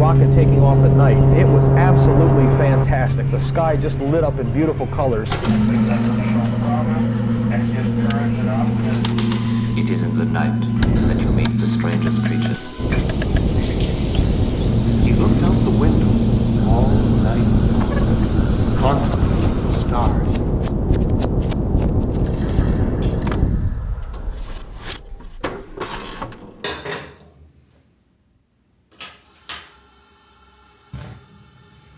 rocket taking off at night. It was absolutely fantastic. The sky just lit up in beautiful colors. It is in the night that you meet the strangest creature. He looked out the window all night long, contemplating the stars.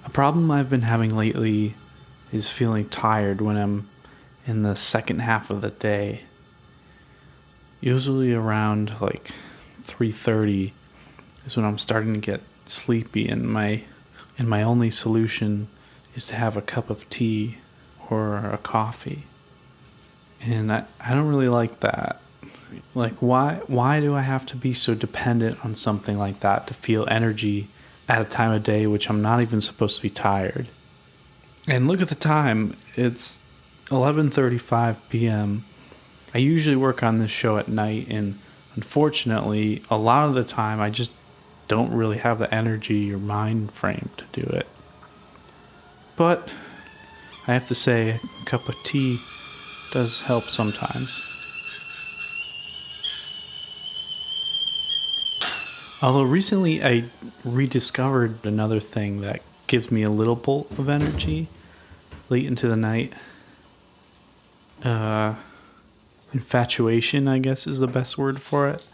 A problem I've been having lately is feeling tired when I'm in the second half of the day. Usually around like 3:30 is when I'm starting to get sleepy, and my only solution is to have a cup of tea or a coffee. And I don't really like that. Like, why do I have to be so dependent on something like that to feel energy at a time of day which I'm not even supposed to be tired? And look at the time. It's 11:35 p.m. I usually work on this show at night, and unfortunately, a lot of the time I just don't really have the energy or mind frame to do it. But I have to say, a cup of tea does help sometimes. Although recently I rediscovered another thing that gives me a little bolt of energy late into the night. Infatuation, I guess, is the best word for it.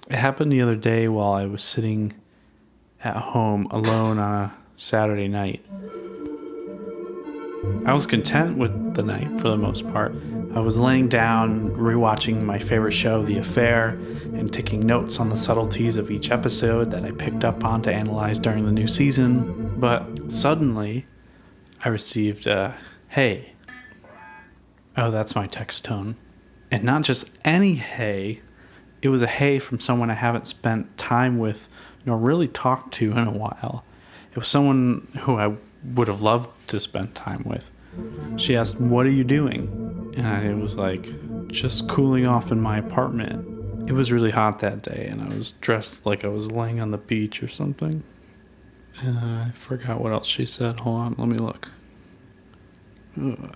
It happened the other day while I was sitting at home alone on a Saturday night. I was content with the night for the most part. I was laying down, rewatching my favorite show, The Affair, and taking notes on the subtleties of each episode that I picked up on to analyze during the new season. But suddenly, I received a hey. Oh, that's my text tone. And not just any hey, it was a hey from someone I haven't spent time with nor really talked to in a while. It was someone who I would have loved to spend time with. She asked, "What are you doing?" And I was like, "Just cooling off in my apartment." It was really hot that day, and I was dressed like I was laying on the beach or something. I forgot what else she said. Hold on, let me look.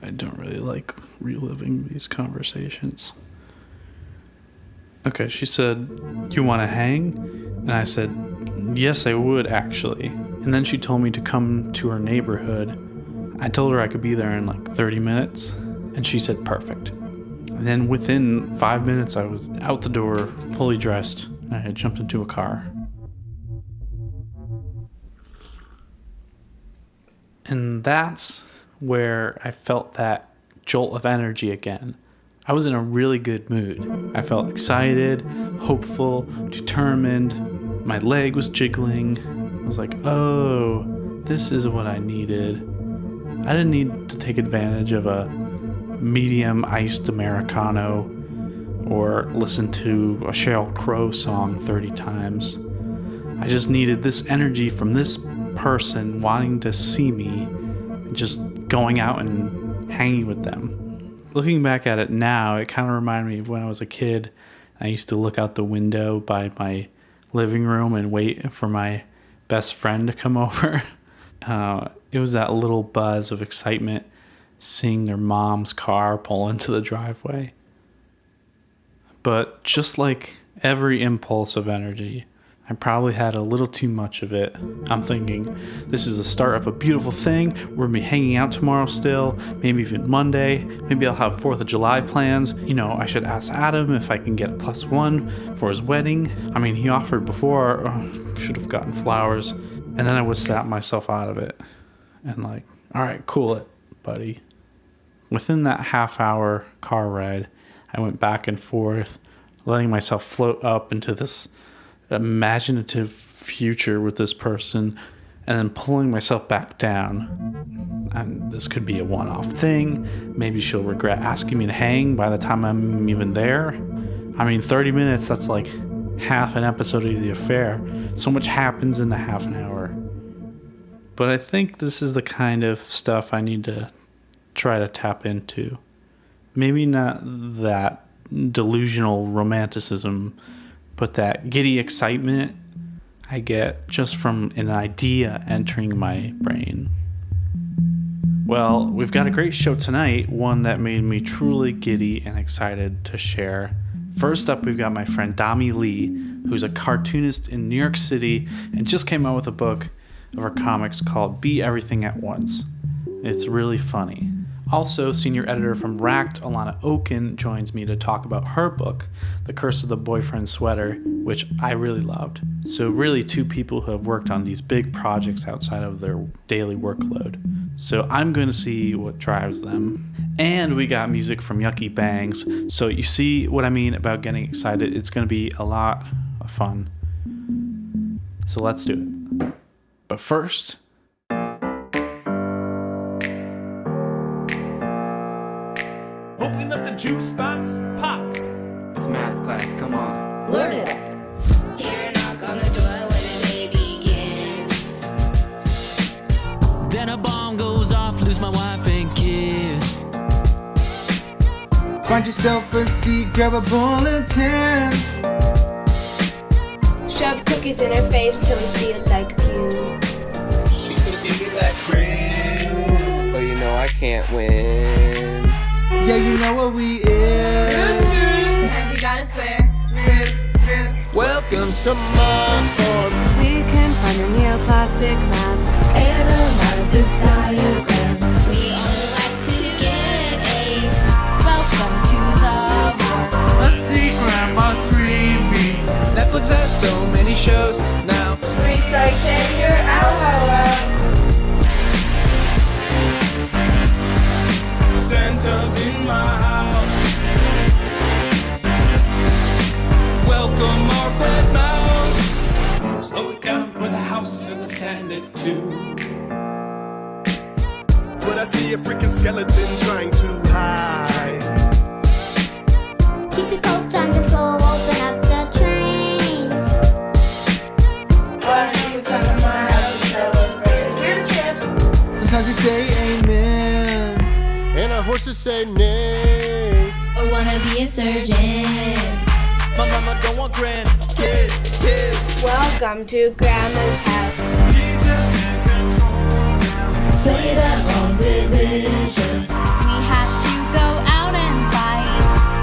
I don't really like reliving these conversations. Okay, she said, "You want to hang?" And I said, "Yes, I would, actually." And then she told me to come to her neighborhood. I told her I could be there in like 30 minutes, and she said, "Perfect." And then within 5 minutes, I was out the door, fully dressed, and I had jumped into a car. And that's where I felt that jolt of energy again. I was in a really good mood. I felt excited, hopeful, determined. My leg was jiggling. I was like, oh, this is what I needed. I didn't need to take advantage of a medium iced Americano or listen to a Sheryl Crow song 30 times. I just needed this energy from this person wanting to see me and just going out and hanging with them. Looking back at it now, it kind of reminded me of when I was a kid. I used to look out the window by my living room and wait for my best friend to come over. It was that little buzz of excitement seeing their mom's car pull into the driveway. But just like every impulse of energy, I probably had a little too much of it. I'm thinking, this is the start of a beautiful thing. We're going to be hanging out tomorrow still, maybe even Monday. Maybe I'll have 4th of July plans. You know, I should ask Adam if I can get a +1 for his wedding. I mean, he offered before. Should have gotten flowers. And then I would snap myself out of it. And like, all right, cool it, buddy. Within that half-hour car ride, I went back and forth, letting myself float up into this imaginative future with this person, and then pulling myself back down. And this could be a one-off thing. Maybe she'll regret asking me to hang by the time I'm even there. I mean, 30 minutes, that's like half an episode of The Affair. So much happens in the half an hour. But I think this is the kind of stuff I need to try to tap into. Maybe not that delusional romanticism, but that giddy excitement. I get just from an idea entering my brain. Well, we've got a great show tonight, one that made me truly giddy and excited to share. First up, we've got my friend Dami Lee, who's a cartoonist in New York City and just came out with a book of her comics called Be Everything at Once. It's really funny. Also, senior editor from Racked, Alanna Okun, joins me to talk about her book, The Curse of the Boyfriend Sweater, which I really loved. So really two people who have worked on these big projects outside of their daily workload. So I'm going to see what drives them. And we got music from Yucky Bangs. So you see what I mean about getting excited. It's going to be a lot of fun. So let's do it. But first... Open up the juice box, pop. It's math class, come on. Learn it. Hear a knock on the door when the day begins. Then a bomb goes off, lose my wife and kids. Find yourself a seat, grab a bulletin. Shove cookies in her face till we feel like pew. She could give me that cream, but you know I can't win. Yeah, you know what we is. Have you got a square? Root. Welcome to my farm. We can find a neoplastic mask. Analyze this diagram. We all like to get A's. Welcome to the world. Let's see Grandma's 3Bs. Netflix has so many shows now. 3 strikes and you're out. Santa's in my house. Welcome our red mouse. Slow it down with a house and a sand it too. But I see a freaking skeleton trying to hide. Keep your coat under full, open up the trains. Why don't you come to my house and celebrate? We're the champs. Sometimes you say amen. And our horses say nay. Or wanna be a surgeon. My mama don't want grandkids. Welcome to Grandma's house. Jesus in control now. Say that long division. We have to go out and fight.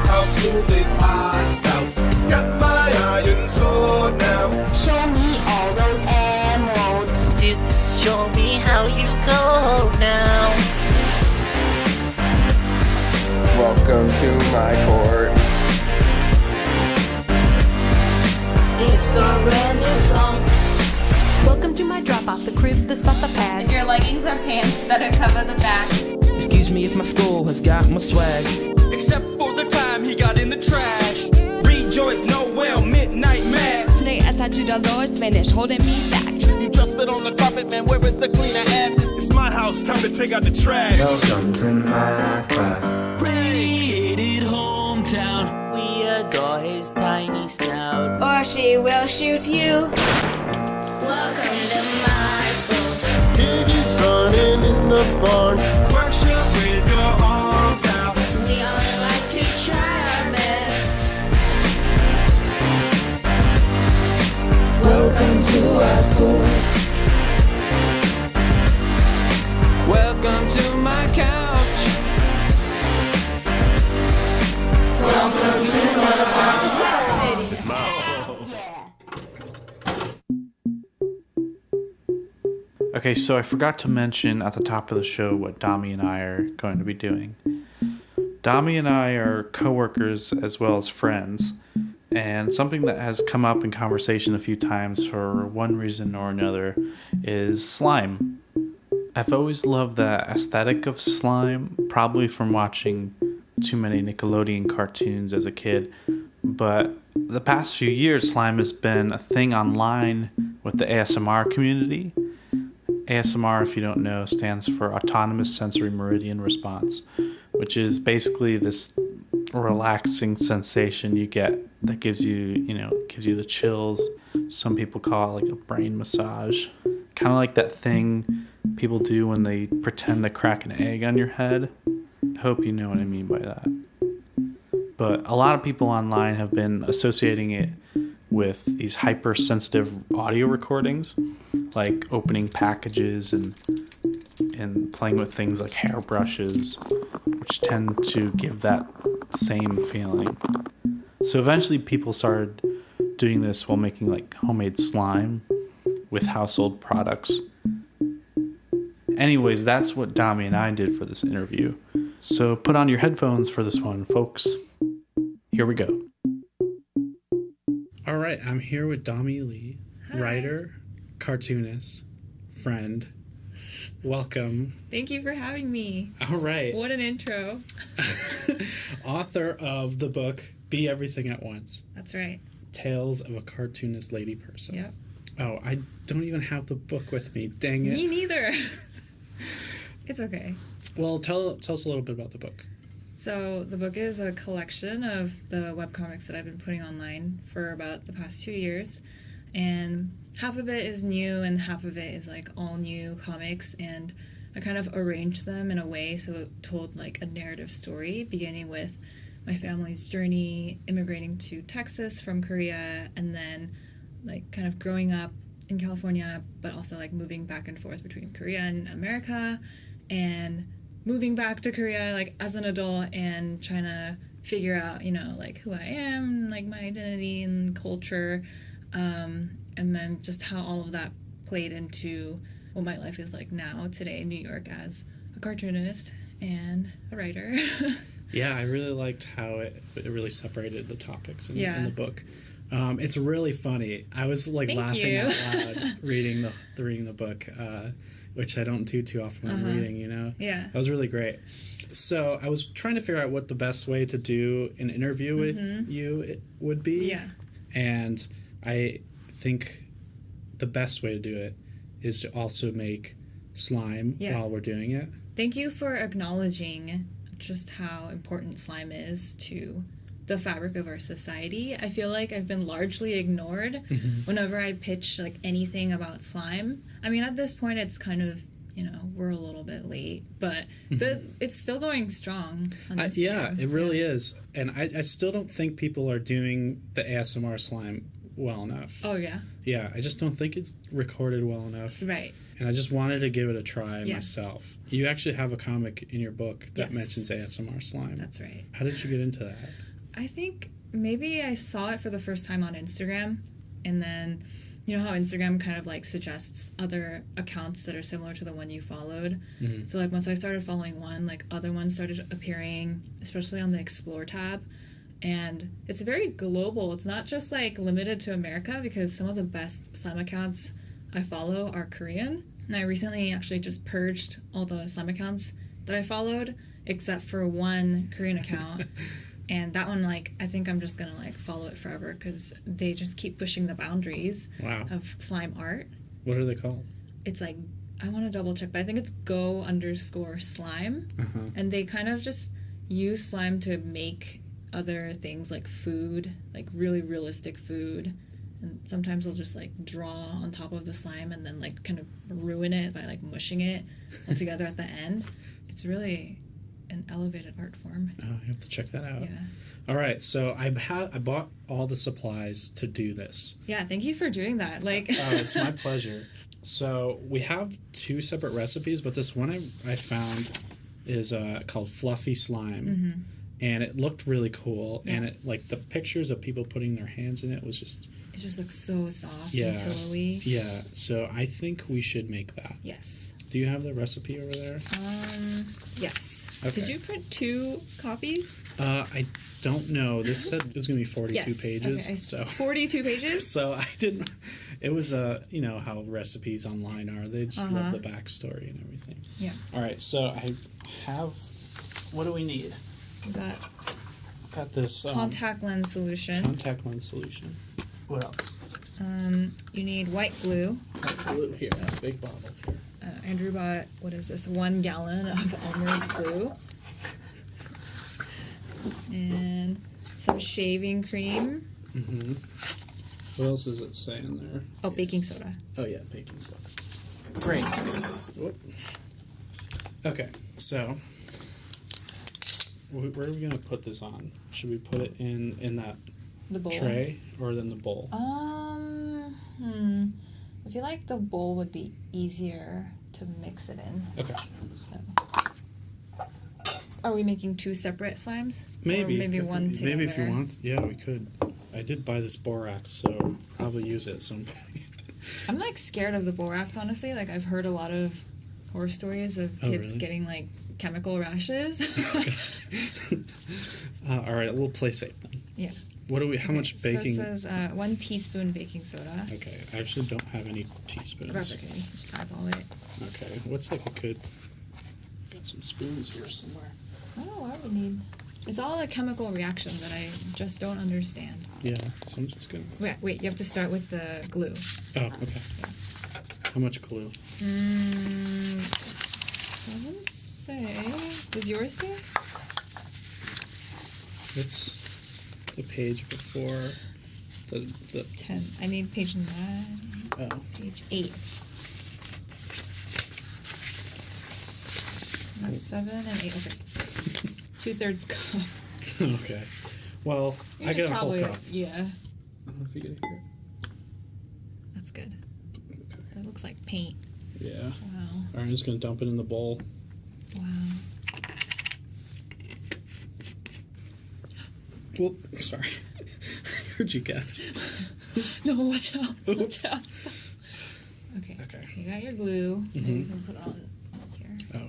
How cool is my spouse? Got my iron sword now. Show me all those emeralds. Dude, show me how you code now. Welcome to my court. It's the random song. Welcome to my drop off the crib, the spot, the pad. If your leggings are pants, better cover the back. Excuse me if my school has got my swag. Except for the time he got in the trash. Rejoice, Noel, midnight mass. Today as I do the Lord Spanish, holding me back. You just spit on the carpet, man. Where is the cleaner at? It's my house, time to take out the trash. Welcome to my class. Radiated hometown. We adore his tiny snout. Or she will shoot you. Welcome to my school. Piggies running in the barn. Worship with your arms out. We all like to try our best. Welcome to our school. Welcome to my couch. Welcome to my house. Okay, so I forgot to mention at the top of the show what Dami and I are going to be doing. Dami and I are co-workers as well as friends, and something that has come up in conversation a few times for one reason or another is slime. I've always loved the aesthetic of slime, probably from watching too many Nickelodeon cartoons as a kid, but the past few years slime has been a thing online with the ASMR community. ASMR, if you don't know, stands for Autonomous Sensory Meridian Response, which is basically this relaxing sensation you get that gives you the chills. Some people call it like a brain massage. Kind of like that thing people do when they pretend to crack an egg on your head. I hope you know what I mean by that. But a lot of people online have been associating it with these hypersensitive audio recordings, like opening packages and playing with things like hairbrushes, which tend to give that same feeling. So eventually people started doing this while making like homemade slime with household products. Anyways, that's what Dami and I did for this interview. So put on your headphones for this one, folks. Here we go. All right, I'm here with Dami Lee, writer, cartoonist, friend. Welcome. Thank you for having me. All right. What an intro. Author of the book Be Everything at Once. That's right. Tales of a Cartoonist Lady Person. Yep. Oh, I don't even have the book with me. Dang it. Me neither. It's okay. Well, tell us a little bit about the book. So the book is a collection of the webcomics that I've been putting online for about the past 2 years. And half of it is new and half of it is like all new comics. And I kind of arranged them in a way so it told like a narrative story, beginning with my family's journey immigrating to Texas from Korea, and then like kind of growing up in California, but also like moving back and forth between Korea and America, and moving back to Korea like as an adult and trying to figure out, you know, like who I am, like my identity and culture, and then just how all of that played into what my life is like now today in New York as a cartoonist and a writer. Yeah, I really liked how it really separated the topics in the book. It's really funny. I was like laughing out loud reading the book, which I don't do too often when I'm reading, you know? Yeah. That was really great. So I was trying to figure out what the best way to do an interview with you would be. Yeah. And I think the best way to do it is to also make slime while we're doing it. Thank you for acknowledging just how important slime is to the fabric of our society. I feel like I've been largely ignored whenever I pitch like anything about slime. I mean, at this point, it's kind of, you know, we're a little bit late, but it's still going strong on Instagram. Yeah, it really is. And I still don't think people are doing the ASMR slime well enough. Oh, yeah? Yeah, I just don't think it's recorded well enough. Right. And I just wanted to give it a try myself. You actually have a comic in your book that mentions ASMR slime. That's right. How did you get into that? I think maybe I saw it for the first time on Instagram, and then you know how Instagram kind of like suggests other accounts that are similar to the one you followed. So like once I started following one, like other ones started appearing, especially on the Explore tab. And it's very global. It's not just like limited to America, because some of the best slime accounts I follow are Korean. And I recently actually just purged all the slime accounts that I followed, except for one Korean account. And that one, like, I think I'm just gonna like follow it forever because they just keep pushing the boundaries of slime art. What are they called? It's like, I want to double check, but I think it's go_slime. And they kind of just use slime to make other things like food, like really realistic food. And sometimes they'll just like draw on top of the slime and then like kind of ruin it by like mushing it all together at the end. It's really an elevated art form. Oh, I have to check that out. Yeah. All right, so I bought all the supplies to do this. Yeah, thank you for doing that. Like, oh, it's my pleasure. So we have two separate recipes, but this one I found is called Fluffy Slime, and it looked really cool. And it like the pictures of people putting their hands in it was just. It just looks so soft and pillowy. Yeah, so I think we should make that. Yes. Do you have the recipe over there? Yes. Okay. Did you print 2 copies? I don't know. This said it was going to be 42 pages. Okay. So 42 pages? So I didn't. It was you know how recipes online are. They just love the backstory and everything. Yeah. All right. So I have. What do we need? We got this contact lens solution. Contact lens solution. What else? You need white glue. White glue here. Big bottle here. Andrew bought, what is this, 1 gallon of Elmer's glue. And some shaving cream. What else does it say in there? Oh, baking soda. Oh, yeah, baking soda. Great. Whoop. Okay, so where are we going to put this on? Should we put it in that The bowl. tray or in the bowl? I feel like the bowl would be easier to mix it in. Okay. So. Are we making 2 separate slimes? Maybe. Or maybe one together? Maybe if you want. Yeah, we could. I did buy this borax, so probably use it at some point. I'm like scared of the borax, honestly. Like I've heard a lot of horror stories of kids really? getting like chemical rashes. All right, we'll play safe then. Yeah. What do we? How much baking? So it says 1 teaspoon baking soda. Okay, I actually don't have any teaspoons. That's okay. Just eyeball it. Okay, what's like a good? Got some spoons here somewhere. I don't know why we need. It's all a chemical reaction that I just don't understand. Yeah, so I'm just gonna. Wait. You have to start with the glue. Oh, okay. Yeah. How much glue? Doesn't say. Does yours say? It's the page before the 10. I need page 9. Oh. Page 8. That's 7 and 8. Okay. 2/3 cup. Okay. Well, I got a whole cup. Yeah. I don't know if you can hear it. That's good. That looks like paint. Yeah. Wow. All right, I'm just gonna dump it in the bowl. Wow. Whoop! Sorry. I heard you gasp. No, watch out. Watch out. Stop. Okay. So you got your glue. Maybe you can put it on here. Oh,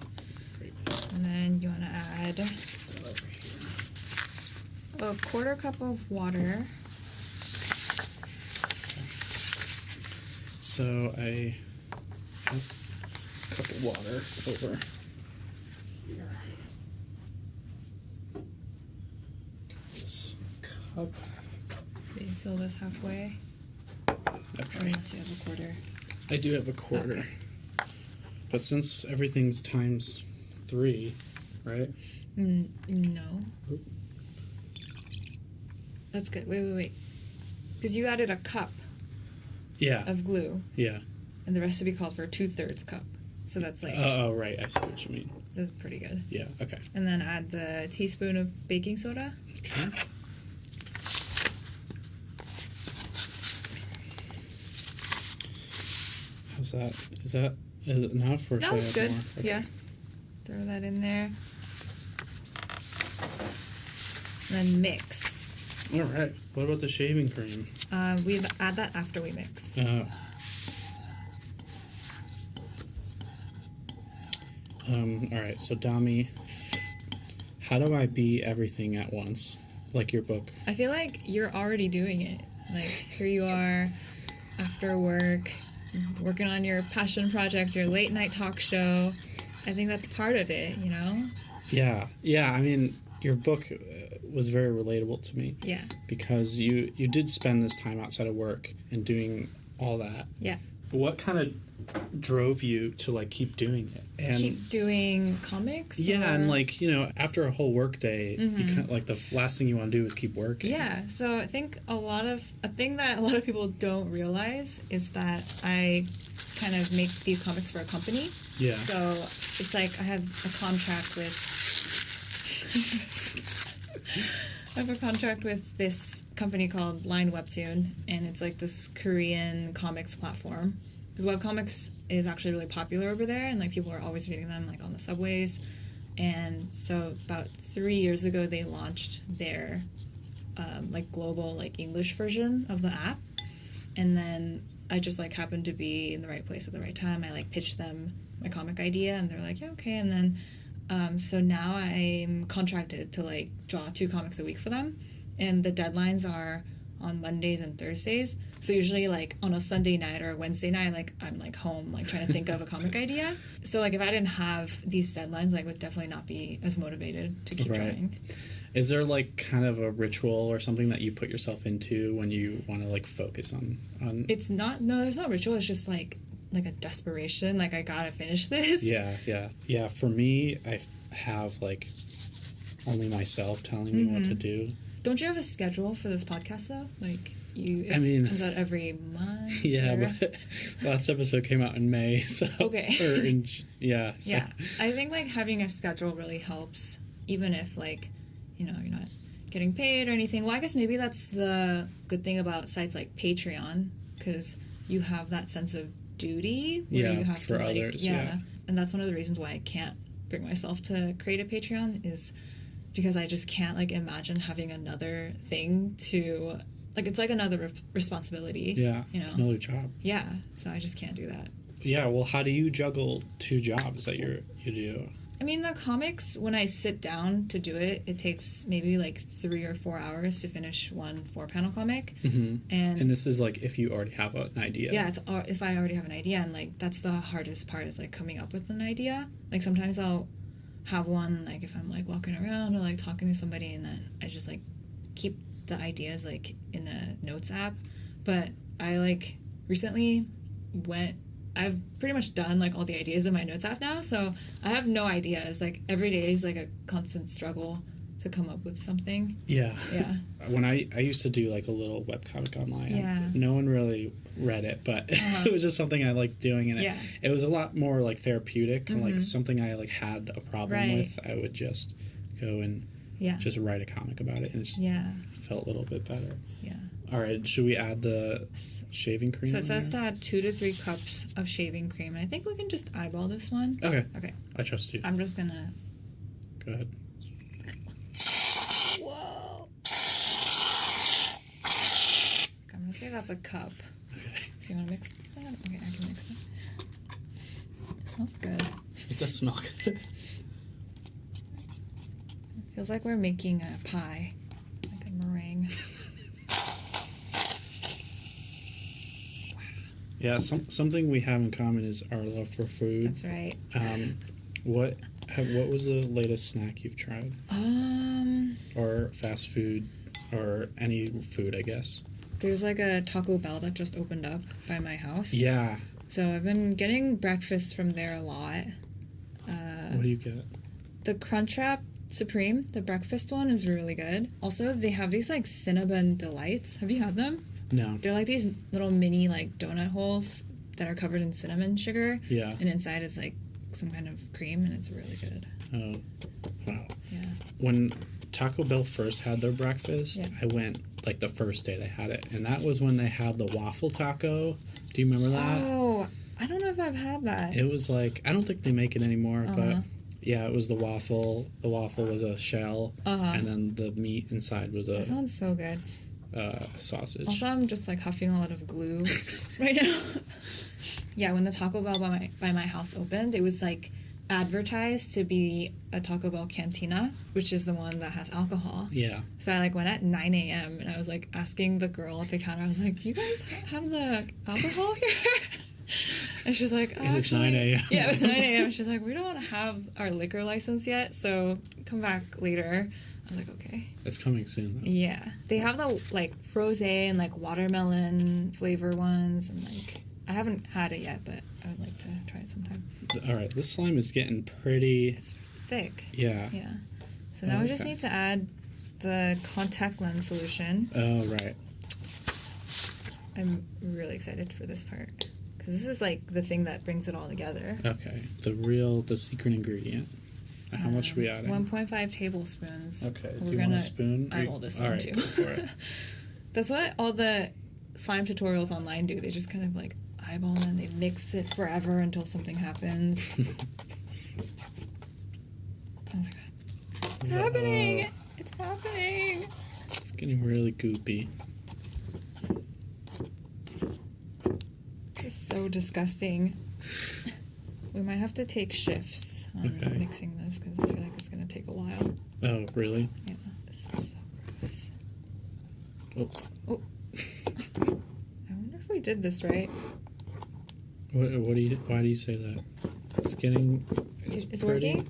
great. And then you want to add a 1/4 cup of water. So I have a cup of water over here. This cup. Do you fill this halfway? Okay. Unless you have a 1/4. I do have a 1/4. Okay. But since everything's times 3, right? No. Oop. That's good. Wait. Because you added a cup Yeah. of glue. Yeah. And the recipe called for 2/3 cup. So that's like... Oh, right. I see what you mean. This is pretty good. Yeah, okay. And then add the teaspoon of baking soda. Okay. How's that? Is that enough or should I That's add good. more? Okay. Yeah. Throw that in there. And then mix. All right. What about the shaving cream? We add that after we mix. All right. So Dami, how do I be everything at once, like your book? I feel like you're already doing it. Like here you are, after work, working on your passion project, your late night talk show. I think that's part of it, you know? Yeah. I mean, your book was very relatable to me. Yeah. Because you did spend this time outside of work and doing all that. Yeah. What kind of drove you to like keep doing it and keep doing comics? Yeah, or? and like, you know, after a whole work day, you kind of, like the last thing you want to do is keep working. Yeah, so I think a thing that a lot of people don't realize is that I kind of make these comics for a company. Yeah. So it's like I have a contract with this company called Line Webtoon, and it's like this Korean comics platform. Because webcomics is actually really popular over there, and like people are always reading them like on the subways. And so about 3 years ago, they launched their like global like English version of the app. And then I just like happened to be in the right place at the right time. I like pitched them my comic idea, and they're like, yeah, okay. And then so now I'm contracted to like draw 2 comics a week for them, and the deadlines are on Mondays and Thursdays. So usually like on a Sunday night or a Wednesday night, like I'm like home like trying to think of a comic idea. So like if I didn't have these deadlines, like I would definitely not be as motivated to keep drawing. Is there like kind of a ritual or something that you put yourself into when you want to like focus on? It's not, no, there's no ritual. It's just like a desperation. Like I gotta finish this. Yeah. For me, I have like only myself telling me what to do. Don't you have a schedule for this podcast though? Like it comes out every month? Yeah, but last episode came out in May, so okay. Yeah. I think like having a schedule really helps, even if like, you know, you're not getting paid or anything. Well, I guess maybe that's the good thing about sites like Patreon, because you have that sense of duty where you have for to like, others. Yeah. And that's one of the reasons why I can't bring myself to create a Patreon, is because I just can't like imagine having another thing to like, it's like another responsibility. Yeah, you know? it's another job. Yeah, so I just can't do that. Yeah, well, how do you juggle 2 jobs that you do? I mean, the comics, when I sit down to do it, it takes maybe like 3 or 4 hours to finish one 4-panel comic. Mm-hmm. And this is like if you already have an idea. Yeah, it's if I already have an idea, and like that's the hardest part, is like coming up with an idea. Like sometimes I'll have one like if I'm like walking around or like talking to somebody, and then I just like keep the ideas like in a notes app. But I like recently I've pretty much done like all the ideas in my notes app now, so I have no ideas. Like every day is like a constant struggle to come up with something. Yeah. Yeah. When I used to do like a little webcomic online, Yeah. no one really read it, but it was just something I liked doing, and it was a lot more like therapeutic, and like something I like had a problem with. I would just go and just write a comic about it, and it just felt a little bit better. Yeah. All right, should we add the shaving cream? So it says to add 2 to 3 cups of shaving cream. And I think we can just eyeball this one. Okay. Okay. I trust you. I'm just gonna... Go ahead. Whoa. I'm gonna say that's a cup. Okay. So you wanna mix that? Okay, I can mix it. It smells good. It does smell good. It feels like we're making a pie. Like a meringue. Yeah, something we have in common is our love for food. That's right. What was the latest snack you've tried? Or fast food, or any food, I guess. There's like a Taco Bell that just opened up by my house. Yeah. So I've been getting breakfast from there a lot. What do you get? The Crunchwrap Supreme, the breakfast one, is really good. Also, they have these like Cinnabon Delights. Have you had them? No. They're like these little mini like donut holes that are covered in cinnamon sugar. Yeah. And inside is like some kind of cream, and it's really good. Oh, wow. Yeah. When Taco Bell first had their breakfast, I went like the first day they had it, and that was when they had the waffle taco. Do you remember that? Oh, I don't know if I've had that. It was like, I don't think they make it anymore, but yeah, it was the waffle. The waffle was a shell, and then the meat inside was That sounds so good. Sausage. Also, I'm just like huffing a lot of glue right now. Yeah, when the Taco Bell by my house opened, it was like advertised to be a Taco Bell cantina, which is the one that has alcohol. Yeah. So I like went at 9 a.m. and I was like asking the girl at the counter, I was like, do you guys have the alcohol here? And she's like, oh, it was 9 a.m. Yeah, it was 9 a.m. She's like, we don't have our liquor license yet, so come back later. I was like, okay. It's coming soon, though. Yeah. They have the, like, frosé and, like, watermelon flavor ones. And, like, I haven't had it yet, but I would like to try it sometime. All right. This slime is getting pretty... It's thick. Yeah. Yeah. So now we just need to add the contact lens solution. Oh, right. I'm really excited for this part. Because this is, like, the thing that brings it all together. Okay. The secret ingredient. How much are we adding? 1.5 tablespoons. Okay. We're Do you want a spoon? Eyeball this all one, right, too. Go for it. That's what all the slime tutorials online do. They just kind of, like, eyeball and they mix it forever until something happens. Oh, my God. It's happening! It's happening! It's getting really goopy. This is so disgusting. We might have to take shifts on mixing this because I feel like it's going to take a while. Oh, really? Yeah, this is so gross. Oh. I wonder if we did this right. Why do you say that? It's getting... It's working?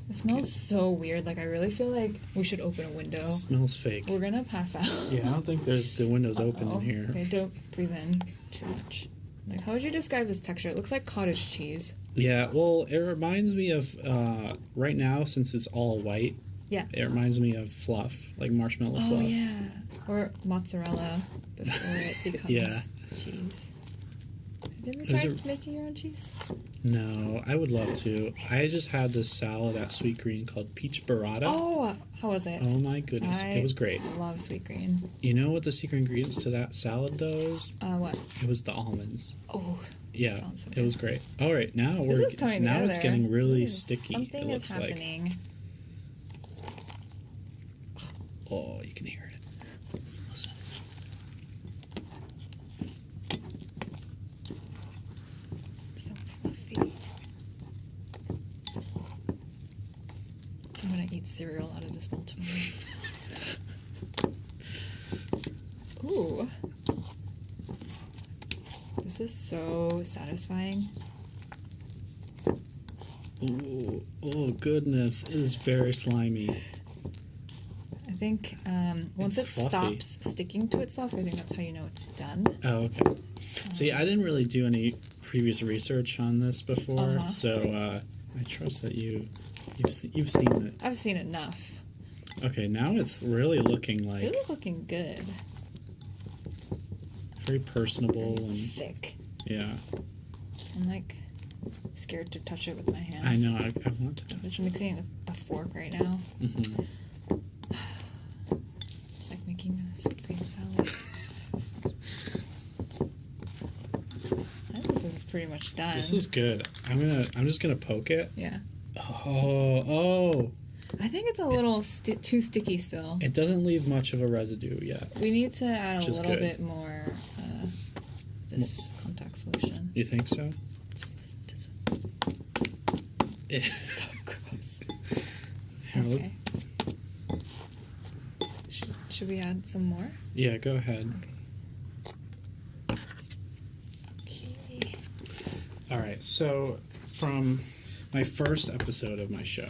It smells so weird. Like, I really feel like we should open a window. It smells fake. We're going to pass out. Yeah, I don't think the window's open in here. Okay, don't breathe in too much. Like, how would you describe this texture? It looks like cottage cheese. Yeah, well, it reminds me of, right now, since it's all white, it reminds me of fluff, like marshmallow fluff. Oh, yeah. Or mozzarella before it becomes cheese. Have you ever tried making your own cheese? No, I would love to. I just had this salad at Sweet Green called Peach Burrata. Oh, how was it? Oh my goodness, it was great. I love Sweet Green. You know what the secret ingredients to that salad though is? What? It was the almonds. Oh. Yeah, So it was great. All right, now it's getting really sticky. Something it looks is happening. Like. Oh, you can hear it. Let's listen. So fluffy. I'm gonna eat cereal out of this bowl tomorrow. Ooh. This is so satisfying. Ooh, oh goodness, it is very slimy. I think once it stops sticking to itself, I think that's how you know it's done. Oh, okay. See, I didn't really do any previous research on this before, so I trust that you've seen it. I've seen enough. Okay, now it's really looking like... It's looking good. Very personable and... thick. Yeah. I'm like scared to touch it with my hands. I know, I want to touch it. I'm just mixing it with a fork right now. Mm-hmm. It's like making a sweet green salad. I think this is pretty much done. This is good. I'm just gonna poke it. Yeah. Oh. I think it's a little too sticky still. It doesn't leave much of a residue yet. We need to add a little good. bit more contact solution. You think so? Just listen to so gross. Here, okay. Should we add some more? Yeah, go ahead. Okay. All right, so from my first episode of my show,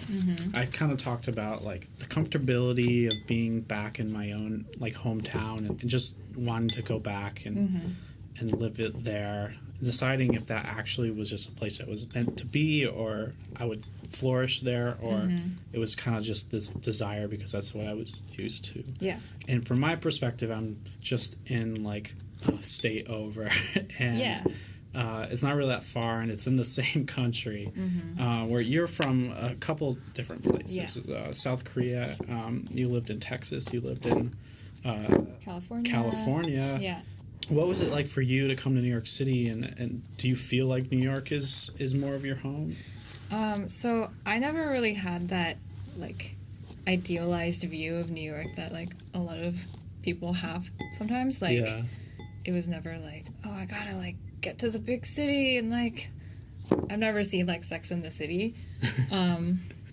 I kind of talked about like the comfortability of being back in my own like hometown and just wanting to go back and live it there, deciding if that actually was just a place I was meant to be or I would flourish there or it was kind of just this desire because that's what I was used to. Yeah. And from my perspective, I'm just in like a state over and it's not really that far and it's in the same country where you're from a couple different places. Yeah. South Korea, you lived in Texas, you lived in California. Yeah. What was it like for you to come to New York City and do you feel like New York is more of your home? So I never really had that like idealized view of New York that like a lot of people have sometimes. Like it was never like, oh, I gotta like get to the big city and like I've never seen like Sex in the City.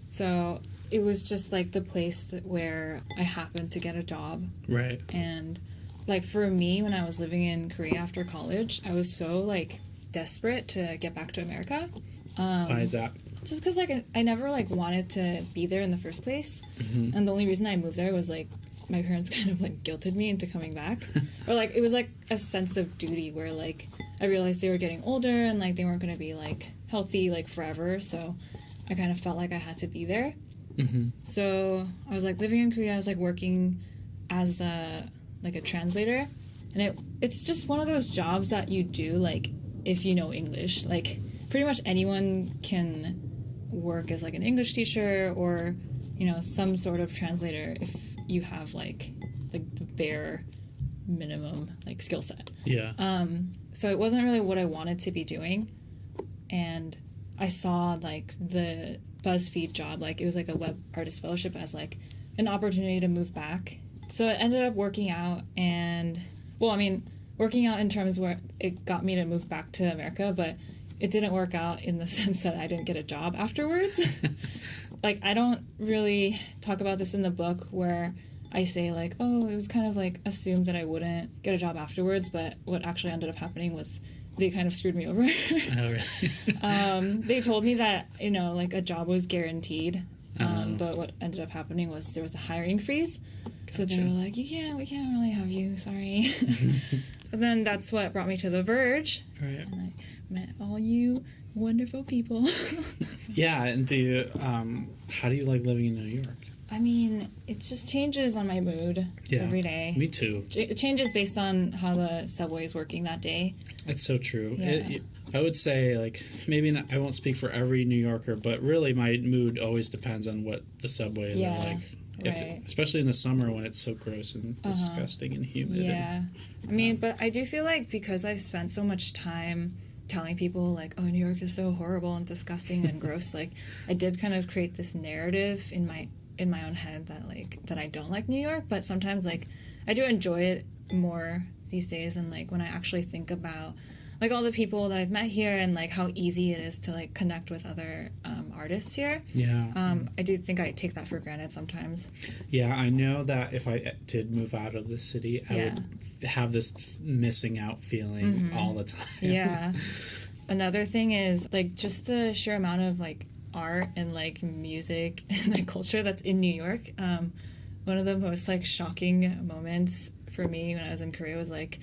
So it was just like the place where I happened to get a job. Right. And like for me, when I was living in Korea after college, I was so like desperate to get back to America. Why is that? Just because like I never like wanted to be there in the first place, and the only reason I moved there was like my parents kind of like guilted me into coming back, or like it was like a sense of duty where like I realized they were getting older and like they weren't going to be like healthy like forever, so I kind of felt like I had to be there. So I was like living in Korea. I was like working as a translator, and it's just one of those jobs that you do like if you know English. Like pretty much anyone can work as like an English teacher or you know some sort of translator if you have like the bare minimum like skill set. Yeah. So it wasn't really what I wanted to be doing, and I saw like the BuzzFeed job, like it was like a web artist fellowship as like an opportunity to move back. So it ended up working out, and well, I mean, working out in terms where it got me to move back to America, but it didn't work out in the sense that I didn't get a job afterwards. Like, I don't really talk about this in the book where I say like, oh, it was kind of like assumed that I wouldn't get a job afterwards, but what actually ended up happening was they kind of screwed me over. Oh, really? They told me that, you know, like a job was guaranteed, but what ended up happening was there was a hiring freeze. Gotcha. So they were like, we can't really have you, sorry. But then that's what brought me to The Verge. Right. And I met all you wonderful people. Yeah, and do you, how do you like living in New York? I mean, it just changes on my mood every day. Me too. It changes based on how the subway is working that day. That's so true. Yeah. I would say, like, maybe not, I won't speak for every New Yorker, but really my mood always depends on what the subway is like. Right. Especially in the summer when it's so gross and disgusting and humid. Yeah. I mean, but I do feel like because I've spent so much time telling people, like, oh, New York is so horrible and disgusting and gross, like, I did kind of create this narrative in my own head that I don't like New York, but sometimes, like, I do enjoy it more these days, and, like, when I actually think about, like, all the people that I've met here and, like, how easy it is to, like, connect with other artists here. Yeah. I do think I take that for granted sometimes. Yeah, I know that if I did move out of the city, I would have this missing out feeling all the time. Yeah. Another thing is, like, just the sheer amount of, like, art and, like, music and, like, culture that's in New York. One of the most, like, shocking moments for me when I was in Korea was, like,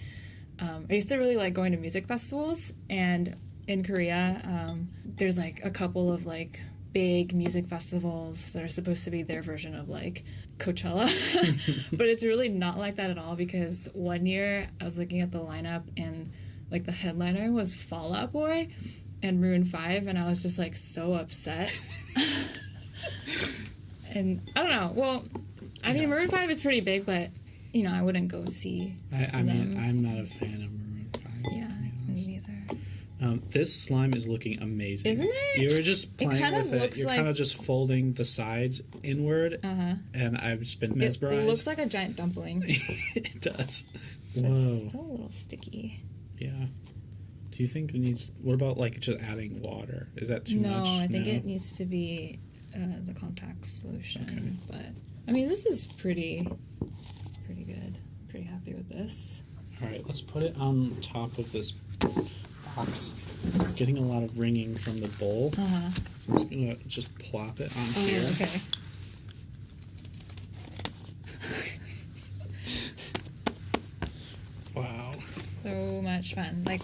I used to really like going to music festivals, and in Korea, there's, like, a couple of, like, big music festivals that are supposed to be their version of, like, Coachella. But it's really not like that at all, because one year I was looking at the lineup and, like, the headliner was Fall Out Boy and Maroon 5, and I was just, like, so upset. And I don't know. Well, I mean, Maroon 5 is pretty big, but, you know, I wouldn't go see I mean, I'm not a fan of Maroon 5. Yeah, me neither. This slime is looking amazing. Isn't it? You were just playing with it. Looks You're like... kind of just folding the sides inward, and I've just been mesmerized. It looks like a giant dumpling. It does. But Whoa. it's still a little sticky. Yeah. Do you think it needs... What about, like, just adding water? Is that too much? No, I think it needs to be the contact solution. Okay. But, I mean, this is pretty good. I'm pretty happy with this. All right, let's put it on top of this box. I'm getting a lot of ringing from the bowl. So I'm just going to just plop it on here. Okay. Wow. So much fun. Like,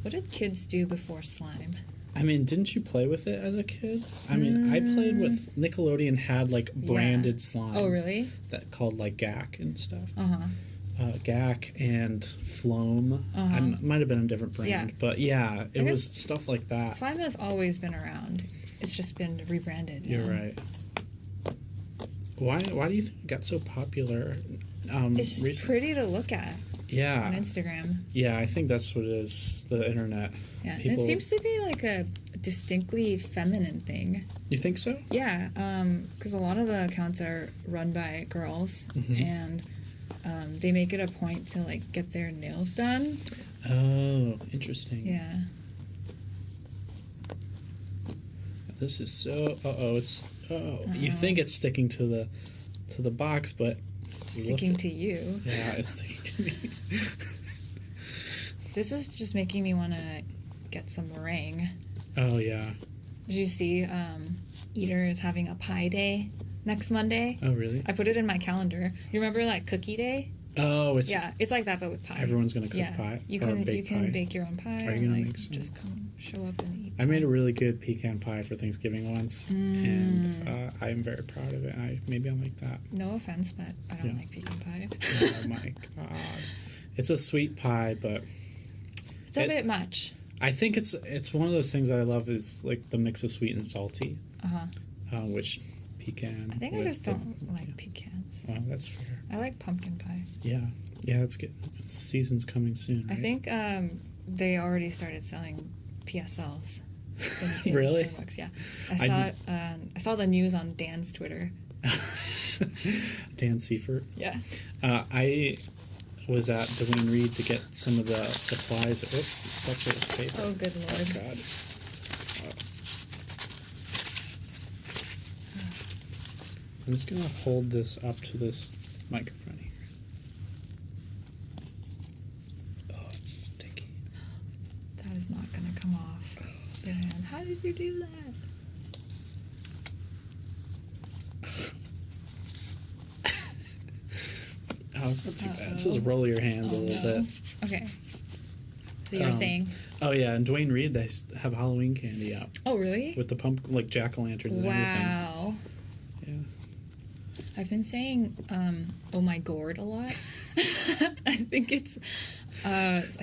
what did kids do before slime? I mean, didn't you play with it as a kid? I mean, I played with Nickelodeon had, like, branded slime. Oh, really? That called, like, Gak and stuff. Gak and Floam. I might have been a different brand. But, yeah, it was stuff like that. Slime has always been around. It's just been rebranded. You're right. Why do you think it got so popular? It's just pretty to look at. Yeah. On Instagram. Yeah, I think that's what it is. The internet. Yeah, and it seems to be like a distinctly feminine thing. You think so? Yeah, because a lot of the accounts are run by girls, and they make it a point to, like, get their nails done. Oh, interesting. Yeah. This is so. You think it's sticking to the box, but sticking to you. Yeah, it's sticking to me. This is just making me want to get some meringue. Oh, yeah. Did you see Eater is having a pie day next Monday? Oh, really? I put it in my calendar. You remember, like, cookie day? Oh, it's... Yeah, it's like that, but with pie. Everyone's going to cook pie? You can bake your own pie. Are you going to make some? Just come show up and eat. I made a really good pecan pie for Thanksgiving once, and I am very proud of it. Maybe I'll make that. No offense, but I don't like pecan pie. Oh, my God. It's a sweet pie, but... It's a bit much. I think it's one of those things that I love is, like, the mix of sweet and salty. Which pecan... I think I just don't like pecans. Oh, that's fair. I like pumpkin pie. Yeah. Yeah, it's good. Season's coming soon, right? I think they already started selling PSLs. In Really? Starbucks, yeah. I saw the news on Dan's Twitter. Dan Seifert? Yeah. I was at Dwayne Reed to get some of the supplies. Oops, it stuck to this paper. Oh, good Lord. Oh, God. I'm just going to hold this up to this microphone here. Oh, it's sticky. That is not going to come off. Dan, how did you do that? Oh, it's not too bad. Just roll your hands a little bit. Okay. So you were saying? Oh, yeah, and Dwayne Reed, they have Halloween candy out. Oh, really? With the like jack-o'-lanterns and everything. Wow. Yeah. I've been saying, oh my gourd a lot. I think it's,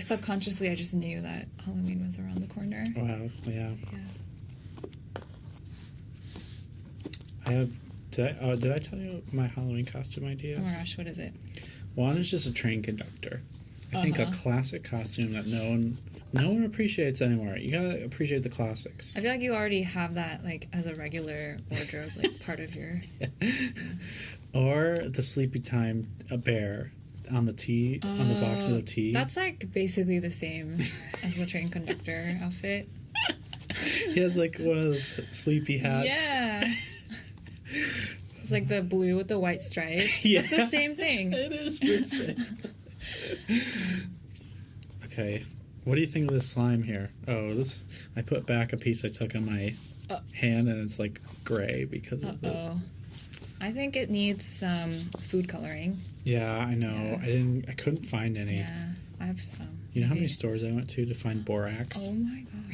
subconsciously I just knew that Halloween was around the corner. Wow, yeah. Did I tell you my Halloween costume ideas? Oh my gosh, what is it? One is just a train conductor. I think a classic costume that no one appreciates anymore. You gotta appreciate the classics. I feel like you already have that like as a regular wardrobe, like part of your. Or the Sleepy Time bear on the tea on the box of the tea. That's like basically the same as the train conductor outfit. He has like one of those sleepy hats. Yeah. It's like the blue with the white stripes. Yeah. It's the same thing. It is the same. Okay. What do you think of this slime here? Oh, I put back a piece I took on my hand and it's like gray because of the... I think it needs some food coloring. Yeah, I know. Yeah. I couldn't find any. Yeah, I have some. You know how many stores I went to find borax? Oh my god.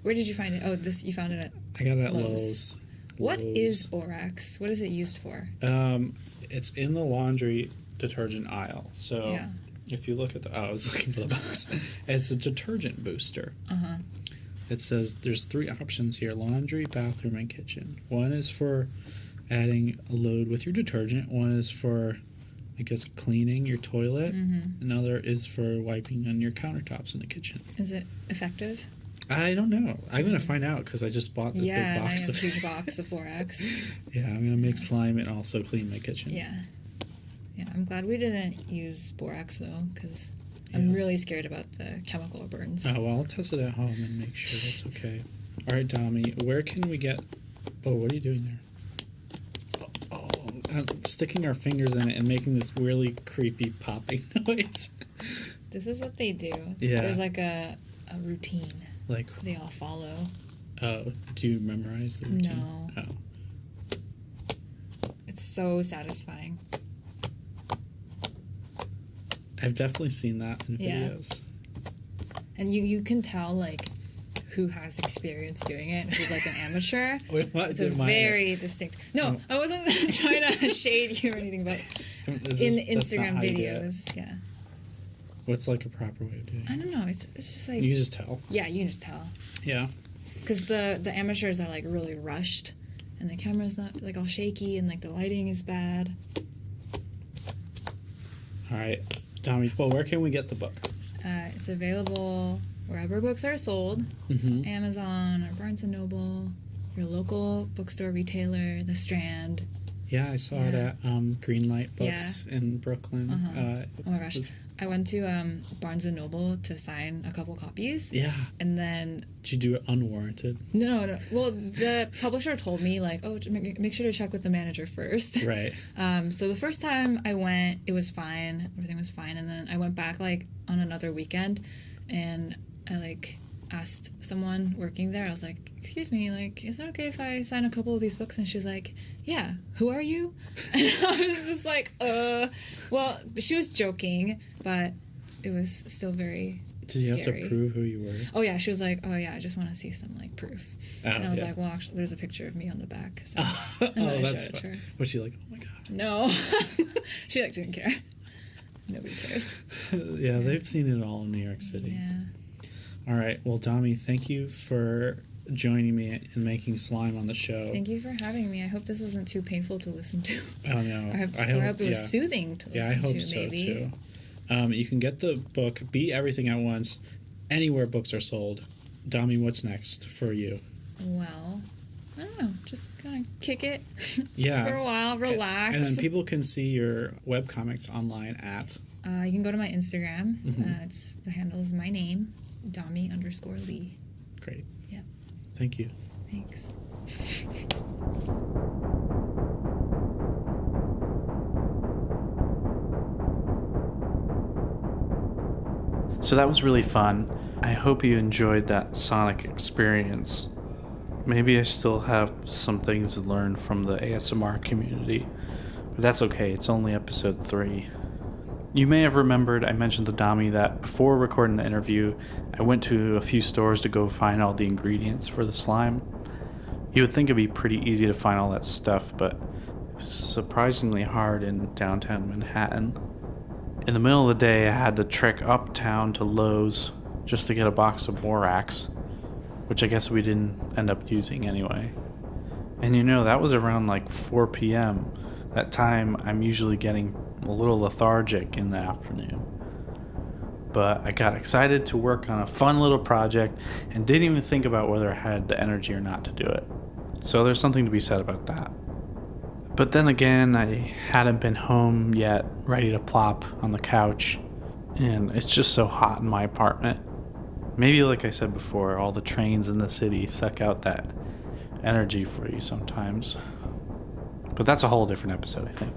Where did you find it? Oh, you found it at I got it at Lowe's. What is borax? What is it used for? It's in the laundry detergent aisle. So if you look at I was looking for the box. It's a detergent booster. Uh-huh. It says there's 3 options here: laundry, bathroom, and kitchen. One is for adding a load with your detergent. One is for, I guess, cleaning your toilet. Mm-hmm. Another is for wiping on your countertops in the kitchen. Is it effective? I don't know. I'm going to find out because I just bought this big box of huge box of borax. Yeah, I'm going to make slime and also clean my kitchen. Yeah. Yeah, I'm glad we didn't use borax, though, because I'm really scared about the chemical burns. Oh, well, I'll test it at home and make sure it's okay. All right, Dami, where can we get... Oh, what are you doing there? Oh, I'm sticking our fingers in it and making this really creepy popping noise. This is what they do. Yeah. There's like a routine. Like they all follow. Oh, do you memorize the routine? No. Oh. It's so satisfying. I've definitely seen that in videos. And you can tell like who has experience doing it and who's like an amateur. It's a very distinct. No, I wasn't trying to shade you or anything, but in Instagram videos, yeah. What's like a proper way of doing it? I don't know. It's just like... You can just tell. Yeah, you can just tell. Yeah. Because the amateurs are like really rushed and the camera's not like all shaky and like the lighting is bad. All right. Dami, well, where can we get the book? It's available wherever books are sold. Mm-hmm. So Amazon or Barnes & Noble, your local bookstore retailer, The Strand. Yeah, I saw it at Greenlight Books in Brooklyn. Uh-huh. Oh my gosh. I went to Barnes & Noble to sign a couple copies. Yeah. And then... Did you do it unwarranted? No. Well, the publisher told me, like, oh, make sure to check with the manager first. Right. So the first time I went, it was fine. Everything was fine. And then I went back, like, on another weekend. And I, like, asked someone working there. I was like, excuse me, like, is it okay if I sign a couple of these books? And she was like, yeah, who are you? And I was just like, well, she was joking, but it was still very Did you scary. have to prove who you were? Oh, yeah, she was like, oh, yeah, I just want to see some, like, proof. And I was like, well, actually, there's a picture of me on the back. So that's fun. Was she like, oh, my God? No. She, like, didn't care. Nobody cares. Yeah, they've seen it all in New York City. Yeah. All right. Well, Dami, thank you for joining me and making slime on the show. Thank you for having me. I hope this wasn't too painful to listen to. Oh, no. I hope it was soothing to listen to, Yeah, I hope so, maybe. too. You can get the book, Be Everything at Once, anywhere books are sold. Dami, what's next for you? Well, I don't know. Just kind of kick it for a while, relax. And then people can see your webcomics online at... you can go to my Instagram. Mm-hmm. The handle is my name, Dami_Lee. Great. Yeah. Thank you. Thanks. So that was really fun. I hope you enjoyed that sonic experience. Maybe I still have some things to learn from the ASMR community, but that's okay. It's only episode 3. You may have remembered I mentioned to Dami that before recording the interview, I went to a few stores to go find all the ingredients for the slime. You would think it'd be pretty easy to find all that stuff, but was surprisingly hard in downtown Manhattan. In the middle of the day, I had to trek uptown to Lowe's just to get a box of borax, which I guess we didn't end up using anyway. And that was around like 4 p.m. That time I'm usually getting a little lethargic in the afternoon. But I got excited to work on a fun little project and didn't even think about whether I had the energy or not to do it. So there's something to be said about that. But then again, I hadn't been home yet, ready to plop on the couch, and it's just so hot in my apartment. Maybe, like I said before, all the trains in the city suck out that energy for you sometimes. But that's a whole different episode, I think.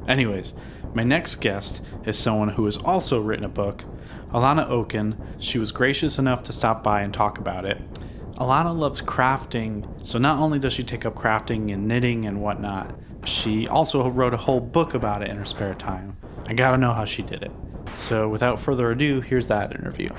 Anyways, my next guest is someone who has also written a book, Alanna Okun. She was gracious enough to stop by and talk about it. Alanna loves crafting, so not only does she take up crafting and knitting and whatnot, she also wrote a whole book about it in her spare time. I gotta know how she did it. So without further ado, here's that interview.